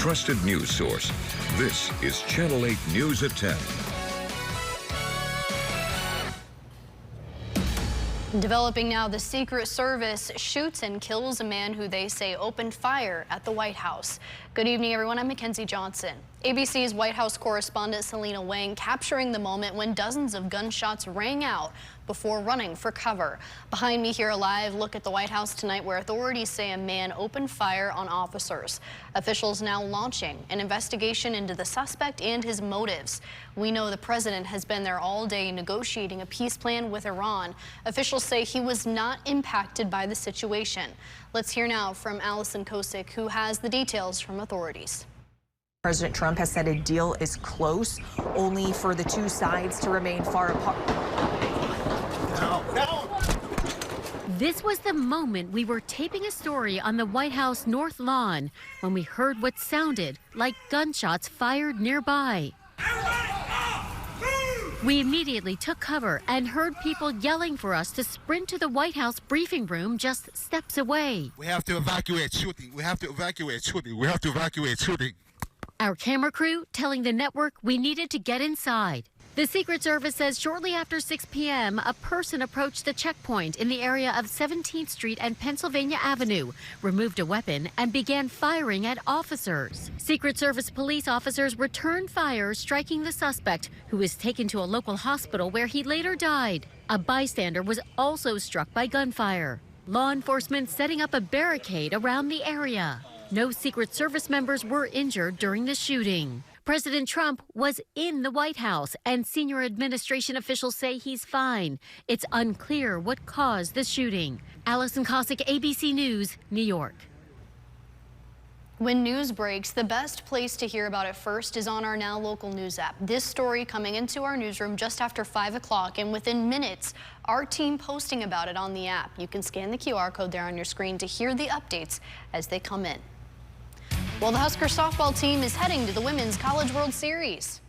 trusted news source. This is Channel 8 News at 10. Developing now, the Secret Service shoots and kills a man who they say opened fire at the White House. Good evening, everyone. I'm Mackenzie Johnson. ABC's White House correspondent Selena Wang capturing the moment when dozens of gunshots rang out before running for cover. Behind me here, a live look at the White House tonight, where authorities say a man opened fire on officers. Officials now launching an investigation into the suspect and his motives. We know the president has been there all day negotiating a peace plan with Iran. Officials say he was not impacted by the situation. Let's hear now from Allison Kosick, who has the details from authorities. President Trump has said a deal is close, only for the two sides to remain far apart. This was the moment we were taping a story on the White House North Lawn when we heard what sounded like gunshots fired nearby. We immediately took cover and heard people yelling for us to sprint to the White House briefing room just steps away. We have to evacuate shooting. We have to evacuate shooting. We have to evacuate shooting. Our camera crew telling the network we needed to get inside. The Secret Service says shortly after 6 p.m., a person approached the checkpoint in the area of 17th Street and Pennsylvania Avenue, removed a weapon, and began firing at officers. Secret Service police officers returned fire, striking the suspect, who was taken to a local hospital where he later died. A bystander was also struck by gunfire. Law enforcement setting up a barricade around the area. No Secret Service members were injured during the shooting. President Trump was in the White House, and senior administration officials say he's fine. It's unclear what caused the shooting. Allison Kosick, ABC News, New York. When news breaks, the best place to hear about it first is on our Now Local News app. This story coming into our newsroom just after 5 o'clock, and within minutes, our team posting about it on the app. You can scan the QR code there on your screen to hear the updates as they come in. Well, the Husker softball team is heading to the Women's College World Series.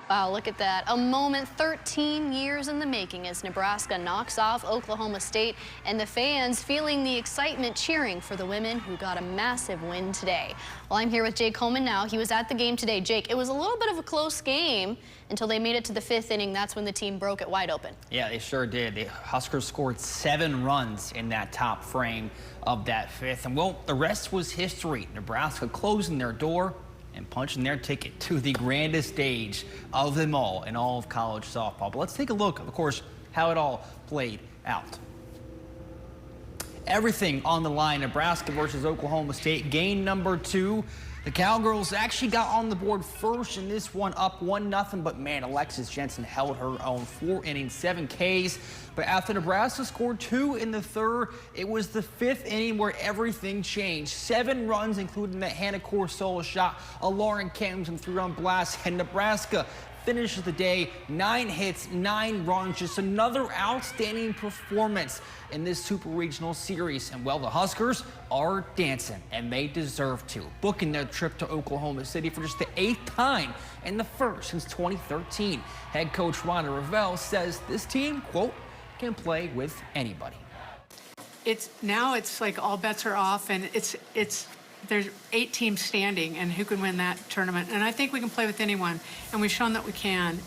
Wow, look at that. A moment 13 years in the making as Nebraska knocks off Oklahoma State, and the fans feeling the excitement cheering for the women who got a massive win today. Well, I'm here with Jake Coleman now. He was at the game today. Jake, it was a little bit of a close game until they made it to the 5th inning. That's when the team broke it wide open. Yeah, they sure did. The Huskers scored 7 runs in that top frame of that 5th. And, well, the rest was history. Nebraska closing their door and punching their ticket to the grandest stage of them all in all of college softball. But let's take a look, of course, how it all played out. Everything on the line. Nebraska versus Oklahoma State, game number 2. The Cowgirls actually got on the board first in this one, up 1-0, but man, Alexis Jensen held her own. 4 innings, 7 Ks. But after Nebraska scored 2 in the 3rd, it was the 5th inning where everything changed. 7 runs, including that Hannah Core solo shot, a Lauren Camden 3-run blast, and Nebraska finishes the day 9 hits, 9 runs. Just another outstanding performance in this Super Regional Series. And well, the Huskers are dancing, and they deserve to, booking their trip to Oklahoma City for just the 8th time and the first since 2013. Head coach Rhonda Revelle says this team, quote, can play with anybody. It's like all bets are off, and there's 8 teams standing, and who can win that tournament? And I think we can play with anyone, and we've shown that we can.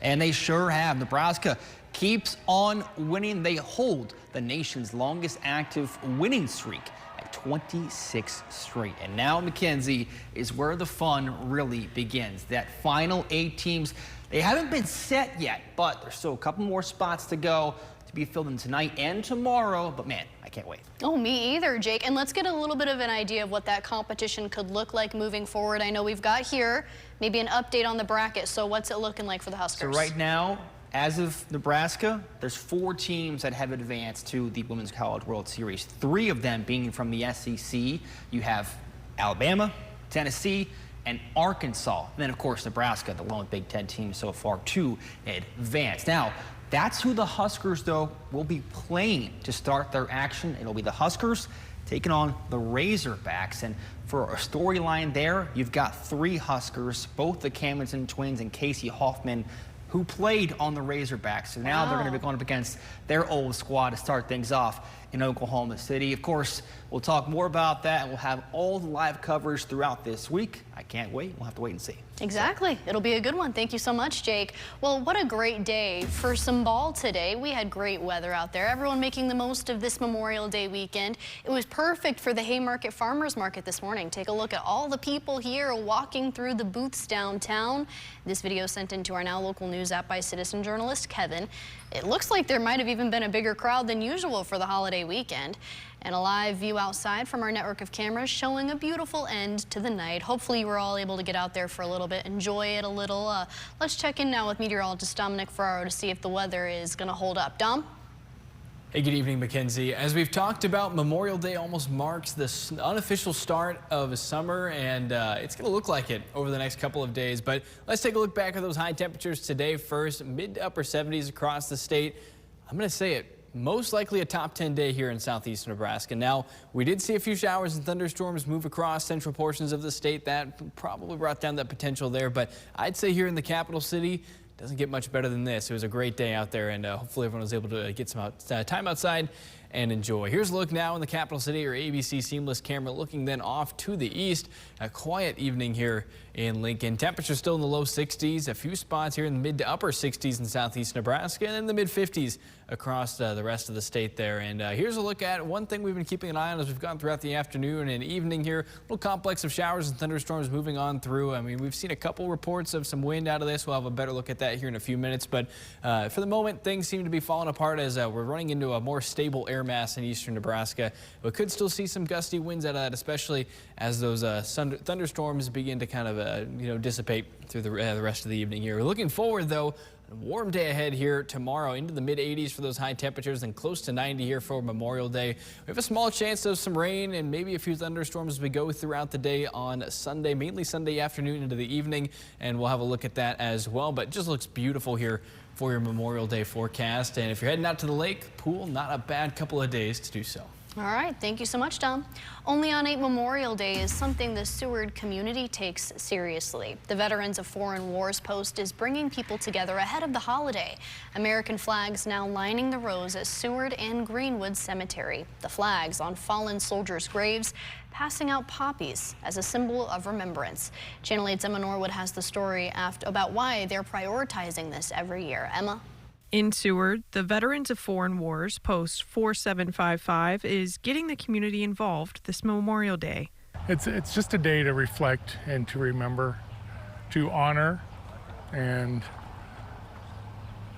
And they sure have. Nebraska keeps on winning. They hold the nation's longest active winning streak at 26 straight. And now, Mackenzie, is where the fun really begins. That final 8 teams, they haven't been set yet, but there's still a couple more spots to go to be filled in tonight and tomorrow. But man, I can't wait. Oh, me either, Jake. And let's get a little bit of an idea of what that competition could look like moving forward. I know we've got here maybe an update on the bracket. So what's it looking like for the Huskers? So right now, as of Nebraska, there's 4 teams that have advanced to the Women's College World Series, 3 of them being from the SEC. You have Alabama, Tennessee, and Arkansas. And then, of course, Nebraska, the lone Big Ten team so far to advance. Now, that's who the Huskers, though, will be playing to start their action. It'll be the Huskers taking on the Razorbacks. And for a storyline there, you've got 3 Huskers, both the Camden twins and Casey Hoffman, who played on the Razorbacks. So now they're going to be going up against their old squad to start things off in Oklahoma City. Of course, we'll talk more about that, and we'll have all the live coverage throughout this week. I can't wait. We'll have to wait and see. Exactly. It'll be a good one. Thank you so much, Jake. Well, what a great day for some ball today. We had great weather out there. Everyone making the most of this Memorial Day weekend. It was perfect for the Haymarket Farmers Market this morning. Take a look at all the people here walking through the booths downtown. This video sent into our Now Local News app by citizen journalist Kevin. It looks like there might have even been a bigger crowd than usual for the holiday weekend. And a live view outside from our network of cameras showing a beautiful end to the night. Hopefully you were all able to get out there for a little bit, enjoy it a little. Let's check in now with meteorologist Dominic Ferraro to see if the weather is going to hold up. Dom? Hey, good evening, Mackenzie. As we've talked about, Memorial Day almost marks the unofficial start of summer, and it's going to look like it over the next couple of days. But let's take a look back at those high temperatures today first. Mid to upper 70s across the state. I'm going to say it. Most likely a top 10 day here in southeastern Nebraska. Now, we did see a few showers and thunderstorms move across central portions of the state. That probably brought down that potential there. But I'd say here in the capital city, doesn't get much better than this. It was a great day out there, and hopefully everyone was able to get some time outside and enjoy. Here's a look now in the capital city, or ABC Seamless camera, looking then off to the east. A quiet evening here in Lincoln. Temperatures still in the low 60s. A few spots here in the mid to upper 60s in southeast Nebraska, and then the mid 50s across the rest of the state there. And here's a look at one thing we've been keeping an eye on as we've gone throughout the afternoon and evening here. A little complex of showers and thunderstorms moving on through. I mean, we've seen a couple reports of some wind out of this. We'll have a better look at that here in a few minutes. But for the moment, things seem to be falling apart as we're running into a more stable air mass in eastern Nebraska. We could still see some gusty winds out of that, especially as those thunderstorms begin to kind of dissipate through the rest of the evening here. We're looking forward, though. A warm day ahead here tomorrow, into the mid 80s for those high temperatures and close to 90 here for Memorial Day. We have a small chance of some rain and maybe a few thunderstorms as we go throughout the day on Sunday, mainly Sunday afternoon into the evening, and we'll have a look at that as well. But it just looks beautiful here for your Memorial Day forecast. And if you're heading out to the lake, pool, not a bad couple of days to do so. All right, thank you so much, Tom. Only on 8 Memorial Day is something the Seward community takes seriously. The Veterans of Foreign Wars post is bringing people together ahead of the holiday. American flags now lining the rows at Seward and Greenwood Cemetery. The flags on fallen soldiers' graves, passing out poppies as a symbol of remembrance. Channel 8's Emma Norwood has the story about why they're prioritizing this every year. Emma? In Seward, the Veterans of Foreign Wars Post 4755 is getting the community involved this Memorial Day. It's just a day to reflect and to remember, to honor and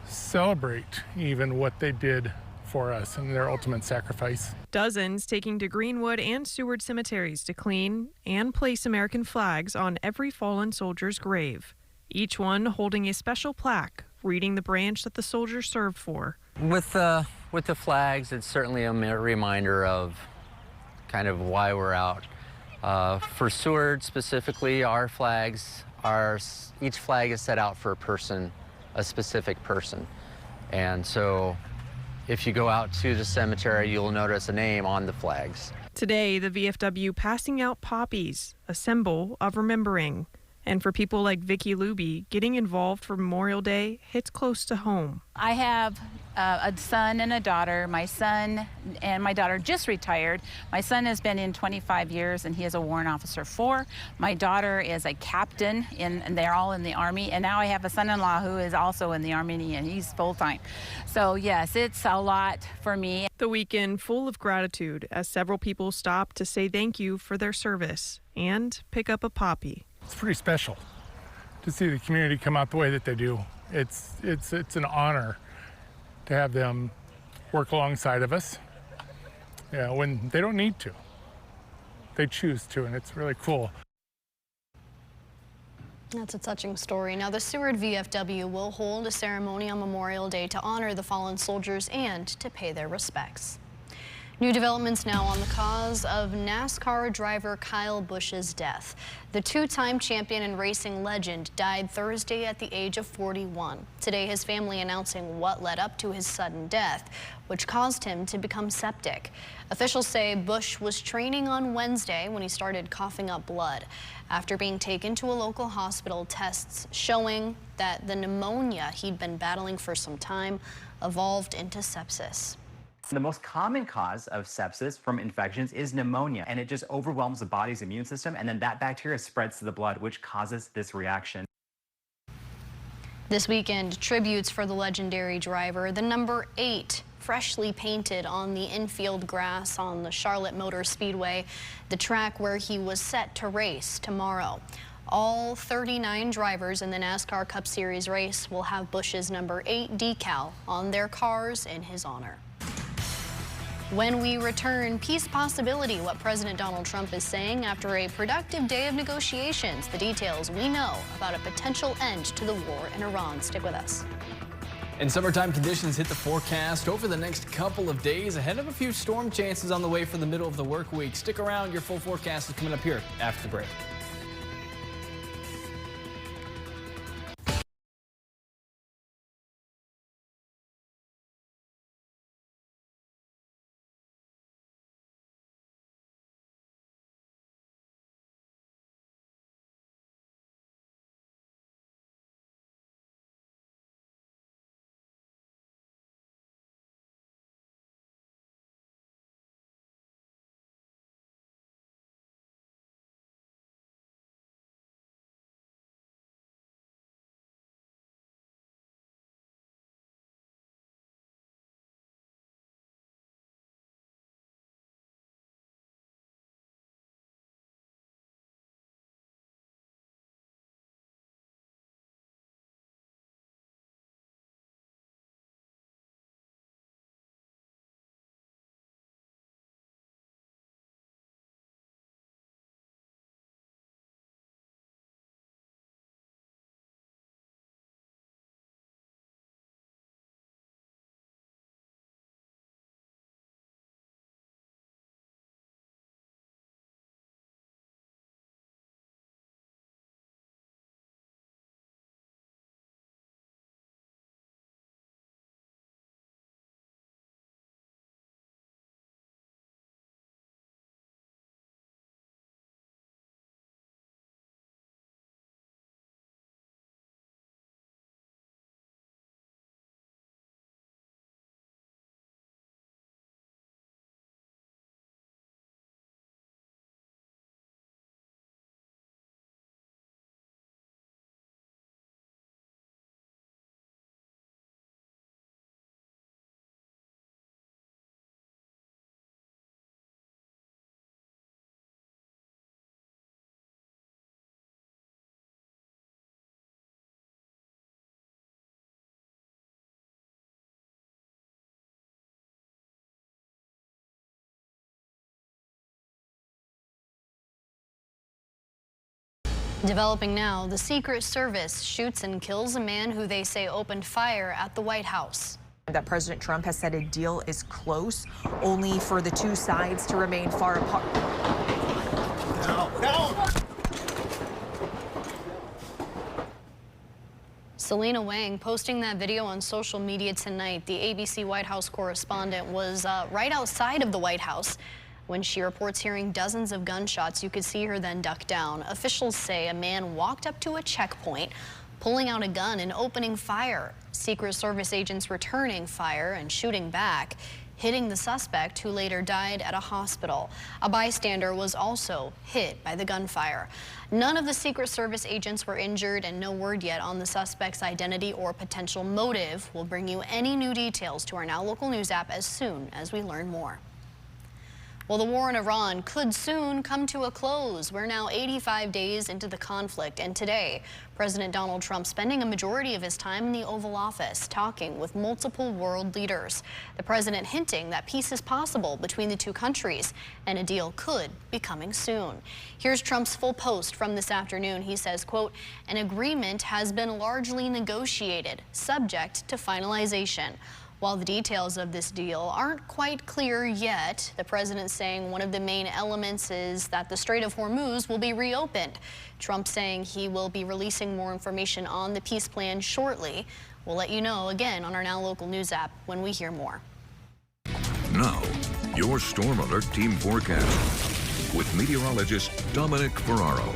celebrate even what they did for us and their ultimate sacrifice. Dozens taking to Greenwood and Seward cemeteries to clean and place American flags on every fallen soldier's grave, each one holding a special plaque reading the branch that the soldier served for. With the flags, it's certainly a reminder of kind of why we're out. For Seward specifically, our flags each flag is set out for a person, a specific person. And so if you go out to the cemetery, you'll notice a name on the flags. Today, the VFW passing out poppies, a symbol of remembering. And for people like Vicki Luby, getting involved for Memorial Day hits close to home. I have a son and a daughter. My son and my daughter just retired. My son has been in 25 years and he is a warrant officer 4. My daughter is a captain and they're all in the Army. And now I have a son-in-law who is also in the Army and he's full-time. So yes, it's a lot for me. The weekend full of gratitude as several people stop to say thank you for their service and pick up a poppy. It's pretty special to see the community come out the way that they do. It's an honor to have them work alongside of us, when they don't need to. They choose to, and it's really cool. That's a touching story. Now, the Seward VFW will hold a ceremony on Memorial Day to honor the fallen soldiers and to pay their respects. New developments now on the cause of NASCAR driver Kyle Busch's death. The two-time champion and racing legend died Thursday at the age of 41. Today, his family announcing what led up to his sudden death, which caused him to become septic. Officials say Busch was training on Wednesday when he started coughing up blood. After being taken to a local hospital, tests showing that the pneumonia he'd been battling for some time evolved into sepsis. The most common cause of sepsis from infections is pneumonia, and it just overwhelms the body's immune system, and then that bacteria spreads to the blood, which causes this reaction. This weekend, tributes for the legendary driver, the number 8, freshly painted on the infield grass on the Charlotte Motor Speedway, the track where he was set to race tomorrow. All 39 drivers in the NASCAR Cup Series race will have Busch's number 8 decal on their cars in his honor. When we return, peace possibility, what President Donald Trump is saying after a productive day of negotiations, the details we know about a potential end to the war in Iran. Stick with us. And summertime conditions hit the forecast over the next couple of days ahead of a few storm chances on the way for the middle of the work week. Stick around, your full forecast is coming up here after the break. Developing now, the Secret Service shoots and kills a man who they say opened fire at the White House. That President Trump has said a deal is close, only for the two sides to remain far apart. Selena Wang posting that video on social media tonight. The ABC White House correspondent was right outside of the White House when she reports hearing dozens of gunshots. You could see her then duck down. Officials say a man walked up to a checkpoint, pulling out a gun and opening fire. Secret Service agents returning fire and shooting back, hitting the suspect, who later died at a hospital. A bystander was also hit by the gunfire. None of the Secret Service agents were injured, and no word yet on the suspect's identity or potential motive. We'll bring you any new details to our Now Local News app as soon as we learn more. Well, the war in Iran could soon come to a close. We're now 85 days into the conflict, and today, President Donald Trump spending a majority of his time in the Oval Office talking with multiple world leaders. The president hinting that peace is possible between the two countries and a deal could be coming soon. Here's Trump's full post from this afternoon. He says, quote, "An agreement has been largely negotiated, subject to finalization." While the details of this deal aren't quite clear yet, the president saying one of the main elements is that the Strait of Hormuz will be reopened. Trump saying he will be releasing more information on the peace plan shortly. We'll let you know again on our Now Local News app when we hear more. Now, your Storm Alert Team forecast with meteorologist Dominic Ferraro.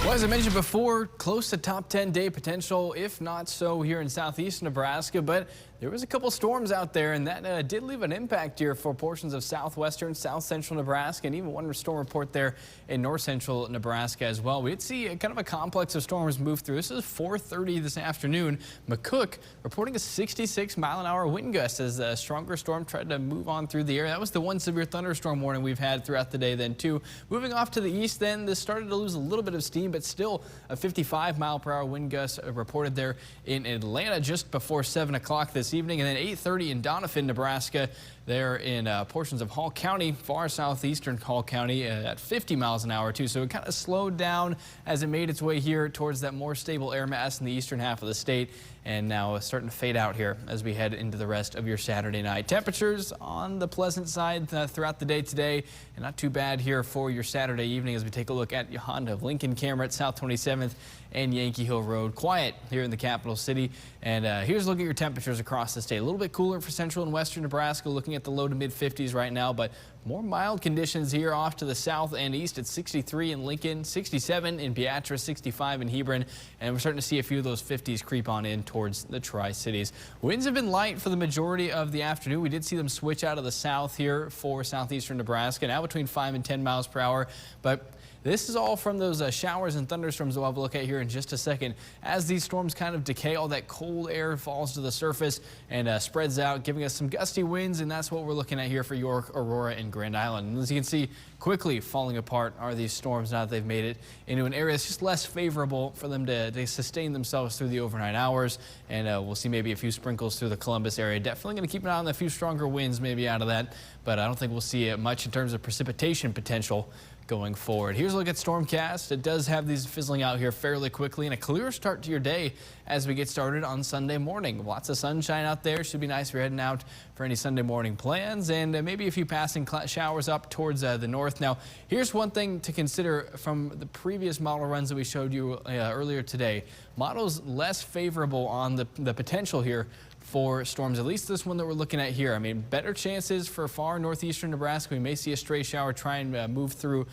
Well, as I mentioned before, close to top 10 day potential, if not so here in southeast Nebraska, but there was a couple storms out there, and that did leave an impact here for portions of southwestern, south central Nebraska, and even one storm report there in north central Nebraska as well. We did see kind of a complex of storms move through. This is 4:30 this afternoon. McCook reporting a 66-mile-an-hour wind gust as a stronger storm tried to move on through the area. That was the one severe thunderstorm warning we've had throughout the day then too. Moving off to the east then, this started to lose a little bit of steam, but still a 55-mile-per-hour wind gust reported there in Atlanta just before 7 o'clock this evening, and then 8:30 in Doniphan, Nebraska, there in portions of Hall County, far southeastern Hall County, at 50 miles an hour too. So it kind of slowed down as it made its way here towards that more stable air mass in the eastern half of the state, and now starting to fade out here as we head into the rest of your Saturday night. Temperatures on the pleasant side throughout the day today, and not too bad here for your Saturday evening as we take a look at your Honda of Lincoln camera at South 27th and Yankee Hill Road. Quiet here in the capital city, and here's a look at your temperatures across the state. A little bit cooler for central and western Nebraska, looking at the low to mid 50s right now, but more mild conditions here off to the south and east at 63 in Lincoln, 67 in Beatrice, 65 in Hebron, and we're starting to see a few of those 50s creep on in towards the Tri-Cities. Winds have been light for the majority of the afternoon. We did see them switch out of the south here for southeastern Nebraska, now between 5 and 10 miles per hour, but this is all from those showers and thunderstorms we'll have a look at here in just a second. As these storms kind of decay, all that cold air falls to the surface and spreads out, giving us some gusty winds, and that's what we're looking at here for York, Aurora, and Grand Island. And as you can see, quickly falling apart are these storms now that they've made it into an area that's just less favorable for them to sustain themselves through the overnight hours. And we'll see maybe a few sprinkles through the Columbus area. Definitely going to keep an eye on a few stronger winds maybe out of that, but I don't think we'll see much in terms of precipitation potential going forward. Here's a look at Stormcast. It does have these fizzling out here fairly quickly, and a clear start to your day as we get started on Sunday morning. Lots of sunshine out there. Should be nice if you're heading out for any Sunday morning plans, and maybe a few passing showers up towards the north. Now, here's one thing to consider from the previous model runs that we showed you earlier today. Models less favorable on the potential here for storms, at least this one that we're looking at here. I mean, better chances for far northeastern Nebraska. We may see a stray shower try and move through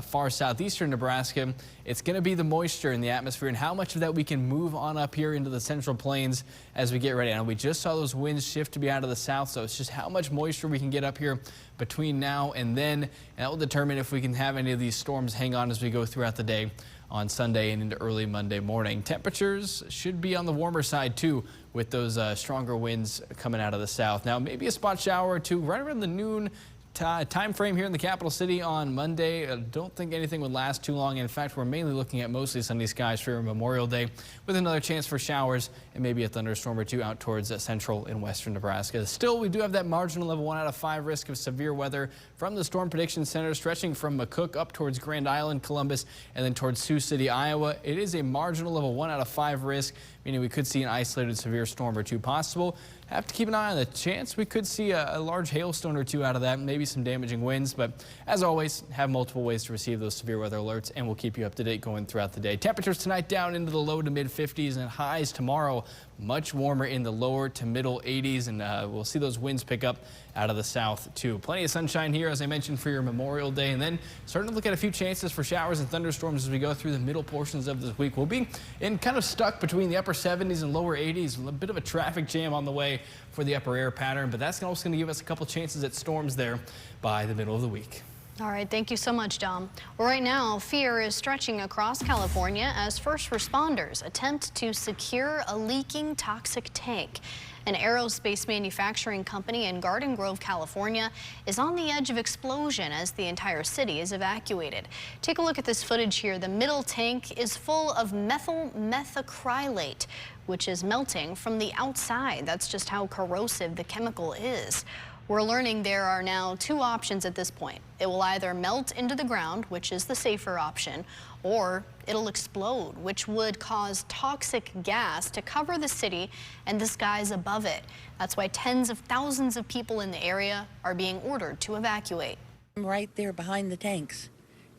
far southeastern Nebraska. It's going to be the moisture in the atmosphere and how much of that we can move on up here into the central plains as we get ready. Now, we just saw those winds shift to be out of the south, so it's just how much moisture we can get up here between now and then, and that will determine if we can have any of these storms hang on as we go throughout the day on Sunday and into early Monday morning. Temperatures should be on the warmer side too, with those stronger winds coming out of the south. Now, maybe a spot shower or two right around the noon time frame here in the capital city on Monday. I don't think anything would last too long. In fact, we're mainly looking at mostly sunny skies for Memorial Day, with another chance for showers and maybe a thunderstorm or two out towards central and western Nebraska. Still, we do have that marginal level 1 out of 5 risk of severe weather from the Storm Prediction Center, stretching from McCook up towards Grand Island, Columbus, and then towards Sioux City, Iowa. It is a marginal level 1 out of 5 risk, meaning we could see an isolated severe storm or two possible. Have to keep an eye on the chance we could see a large hailstone or two out of that, maybe some damaging winds, but as always, have multiple ways to receive those severe weather alerts, and we'll keep you up to date going throughout the day. Temperatures tonight down into the low to mid 50s, and highs tomorrow much warmer in the lower to middle 80s, and we'll see those winds pick up out of the south too. Plenty of sunshine here, as I mentioned, for your Memorial Day, and then starting to look at a few chances for showers and thunderstorms as we go through the middle portions of this week. We'll be kind of stuck between the upper 70s and lower 80s, a bit of a traffic jam on the way for the upper air pattern, but that's also going to give us a couple chances at storms there by the middle of the week. All right, thank you so much, Dom. Well, right now, fear is stretching across California as first responders attempt to secure a leaking toxic tank. An aerospace manufacturing company in Garden Grove, California, is on the edge of explosion as the entire city is evacuated. Take a look at this footage here. The middle tank is full of methyl methacrylate, which is melting from the outside. That's just how corrosive the chemical is. We're learning there are now two options at this point. It will either melt into the ground, which is the safer option, or it'll explode, which would cause toxic gas to cover the city and the skies above it. That's why tens of thousands of people in the area are being ordered to evacuate. I'm right there behind the tanks,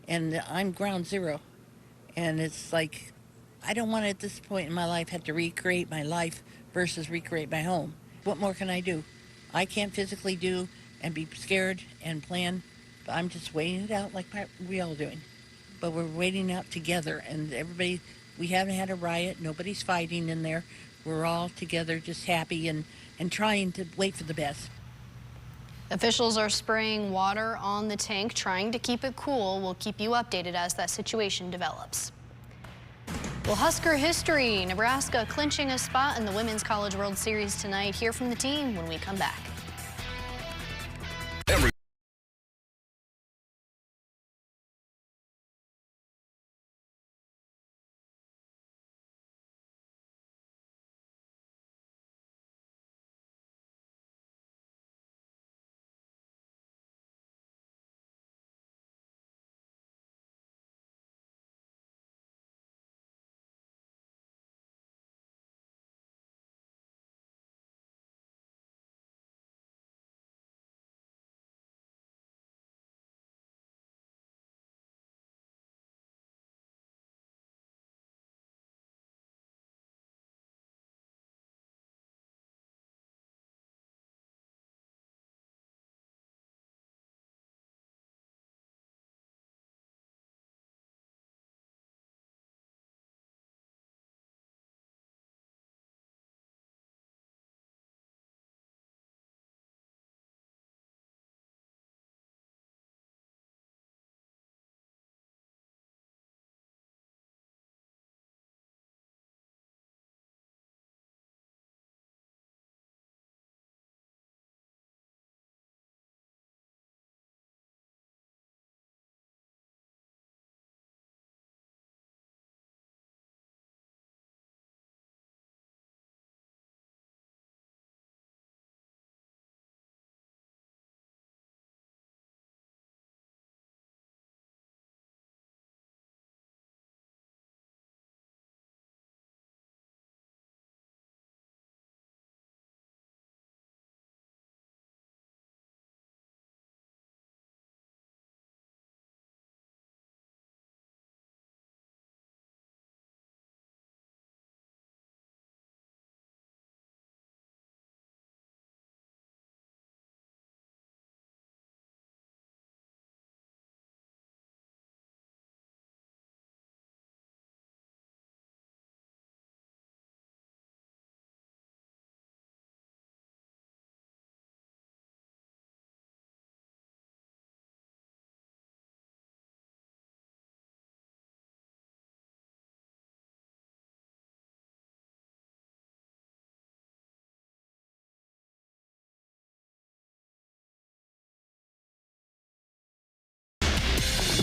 and I'm ground zero. And it's like, I don't want to, at this point in my life, have to recreate my life versus recreate my home. What more can I do? I can't physically do and be scared and plan. But I'm just waiting it out like we all doing. But we're waiting out together, and everybody, we haven't had a riot. Nobody's fighting in there. We're all together just happy and trying to wait for the best. Officials are spraying water on the tank, trying to keep it cool. We'll keep you updated as that situation develops. Well, Husker history, Nebraska clinching a spot in the Women's College World Series tonight. Hear from the team when we come back.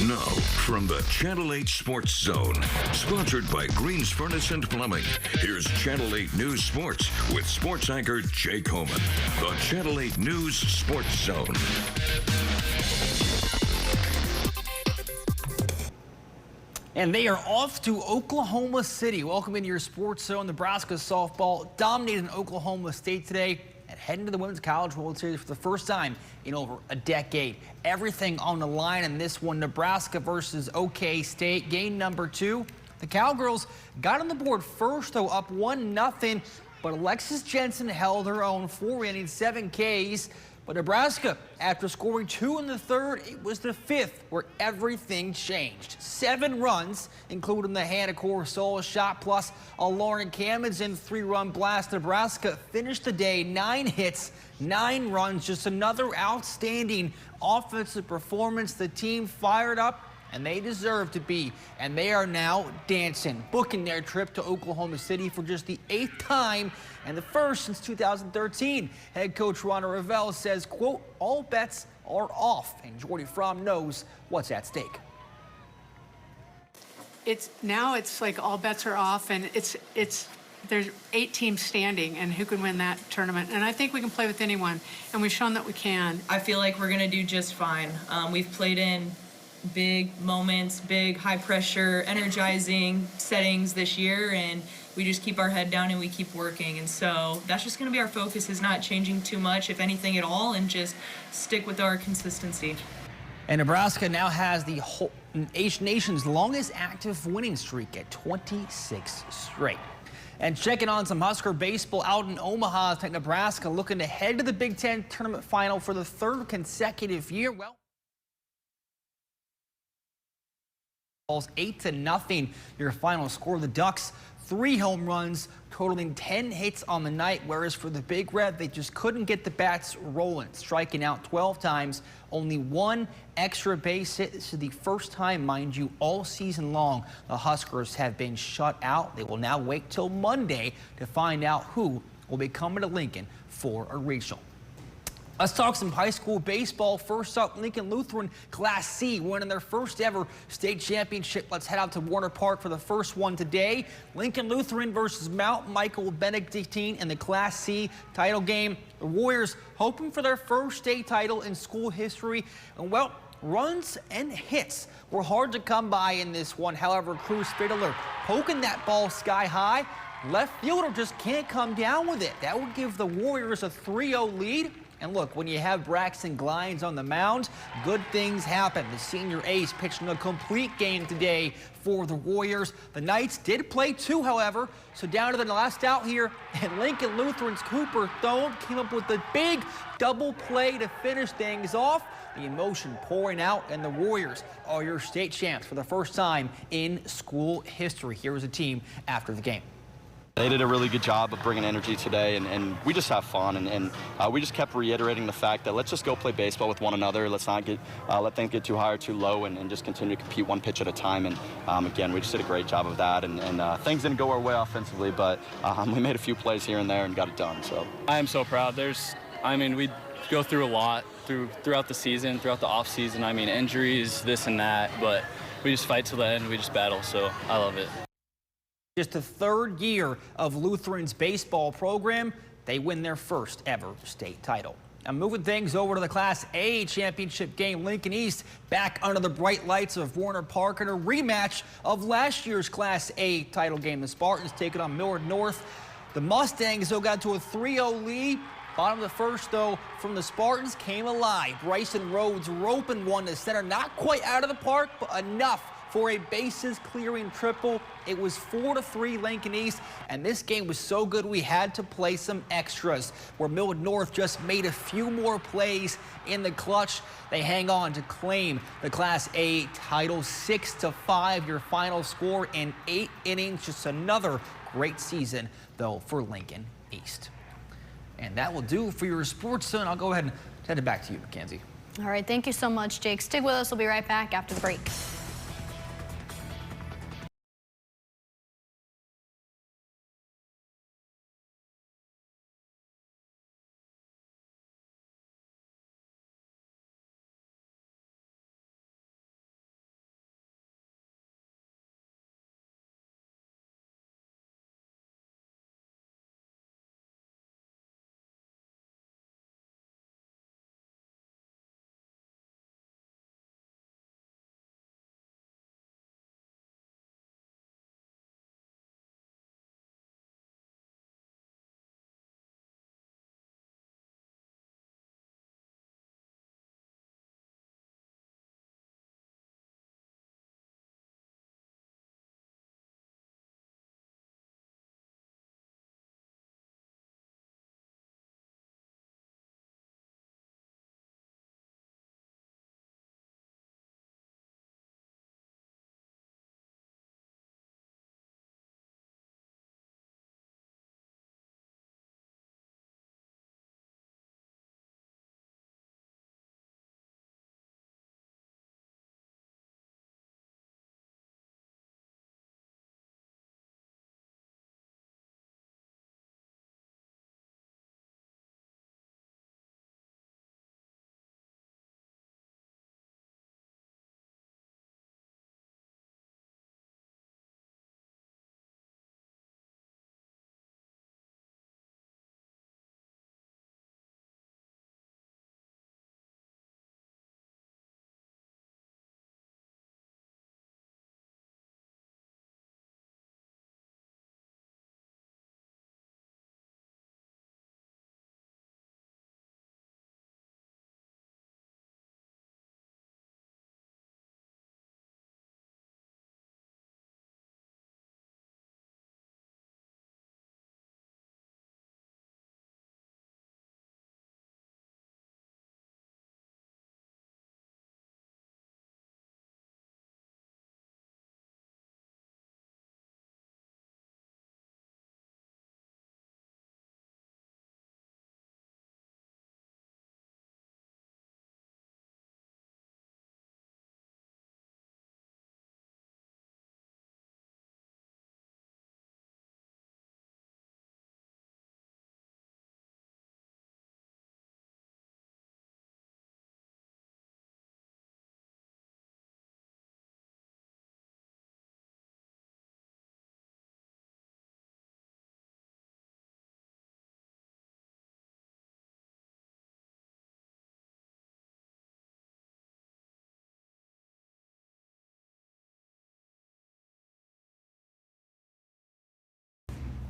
Now, from the Channel 8 Sports Zone, sponsored by Green's Furnace and Plumbing, here's Channel 8 News Sports with sports anchor Jake Homan. The Channel 8 News Sports Zone. And they are off to Oklahoma City. Welcome into your Sports Zone. Nebraska softball dominated Oklahoma State today and heading to the Women's College World Series for the first time in over a decade. Everything on the line in this one. Nebraska versus OK State, game number 2. The Cowgirls got on the board first, though, up 1-0. But Alexis Jensen held her own, 4 innings, 7 Ks. But Nebraska, after scoring 2 in the third, it was the 5th where everything changed. 7 runs, including the Hannah Corsola shot, plus a Lauren Camden 3-run blast. Nebraska finished the day 9 hits, 9 runs, just another outstanding offensive performance. The team fired up, and they deserve to be, and they are now dancing, booking their trip to Oklahoma City for just the 8th time and the first since 2013. Head coach Ronald Revelle says, quote, all bets are off, and Jordy Fromm knows what's at stake. It's like all bets are off, and there's 8 teams standing, and who can win that tournament. And I think we can play with anyone, and we've shown that we can. I feel like we're going to do just fine. We've played in big moments, big, high-pressure, energizing settings this year, and we just keep our head down and we keep working. And so that's just going to be our focus, is not changing too much, if anything at all, and just stick with our consistency. And Nebraska now has the whole nation's longest active winning streak at 26 straight. And checking on some Husker baseball out in Omaha, Nebraska looking to head to the Big Ten tournament final for the 3rd consecutive year. Well, 8-0, your final score. The Ducks 3 home runs, totaling 10 hits on the night, whereas for the Big Red, they just couldn't get the bats rolling, striking out 12 times, only 1 extra base hit. This is the first time, mind you, all season long the Huskers have been shut out. They will now wait till Monday to find out who will be coming to Lincoln for a regional. Let's talk some high school baseball. First up, Lincoln Lutheran Class C winning their first ever state championship. Let's head out to Warner Park for the first one today. Lincoln Lutheran versus Mount Michael Benedictine in the Class C title game. The Warriors hoping for their first state title in school history. And well, runs and hits were hard to come by in this one. However, Cruz Fiddler poking that ball sky high. Left fielder just can't come down with it. That would give the Warriors a 3-0 lead. And look, when you have Braxton Glines on the mound, good things happen. The senior ace pitching a complete game today for the Warriors. The Knights did play 2, however, so down to the last out here, and Lincoln Lutheran's Cooper Thone came up with a big double play to finish things off. The emotion pouring out, and the Warriors are your state champs for the first time in school history. Here is a team after the game. They did a really good job of bringing energy today, and we just have fun, and we just kept reiterating the fact that let's just go play baseball with one another. Let's not get let things get too high or too low, and just continue to compete one pitch at a time. And again, we just did a great job of that, and things didn't go our way offensively, but we made a few plays here and there and got it done. So I am so proud. We go through a lot throughout the season, throughout the off season. I mean, injuries, this and that, but we just fight till the end. We just battle, so I love it. Just the 3rd year of Lutheran's baseball program, they win their first ever state title. Now moving things over to the Class A championship game, Lincoln East back under the bright lights of Warner Park in a rematch of last year's Class A title game. The Spartans taking on Millard North. The Mustangs, though, got to a 3-0 lead. Bottom of the first, though, from the Spartans came alive. Bryson Rhodes roping one to center, not quite out of the park, but enough for a bases clearing triple. It was 4-3 Lincoln East, and this game was so good we had to play some extras, where Millard North just made a few more plays in the clutch. They hang on to claim the Class A title. 6-5 your final score in 8 innings. Just another great season, though, for Lincoln East. And that will do for your Sports Zone. I'll go ahead and send it back to you, Mackenzie. All right, thank you so much, Jake. Stick with us. We'll be right back after the break.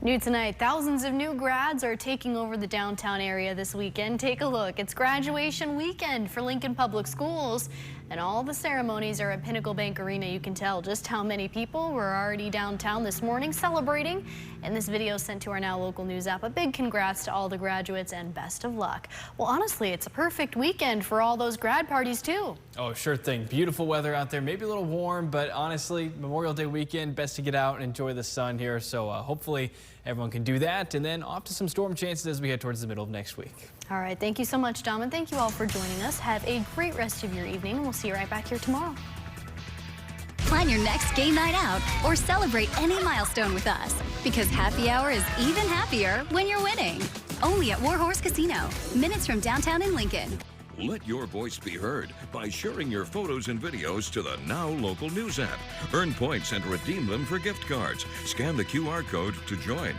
New tonight, thousands of new grads are taking over the downtown area this weekend. Take a look. It's graduation weekend for Lincoln Public Schools, and all the ceremonies are at Pinnacle Bank Arena. You can tell just how many people were already downtown this morning celebrating. And this video sent to our Now Local News app. A big congrats to all the graduates and best of luck. Well, honestly, it's a perfect weekend for all those grad parties too. Oh, sure thing. Beautiful weather out there, maybe a little warm, but honestly, Memorial Day weekend, best to get out and enjoy the sun here. So hopefully everyone can do that, and then off to some storm chances as we head towards the middle of next week. All right, thank you so much, Dom, and thank you all for joining us. Have a great rest of your evening, and we'll see you right back here tomorrow. Plan your next game night out or celebrate any milestone with us, because happy hour is even happier when you're winning. Only at Warhorse Casino, minutes from downtown in Lincoln. Let your voice be heard by sharing your photos and videos to the Now Local News app. Earn points and redeem them for gift cards. Scan the QR code to join.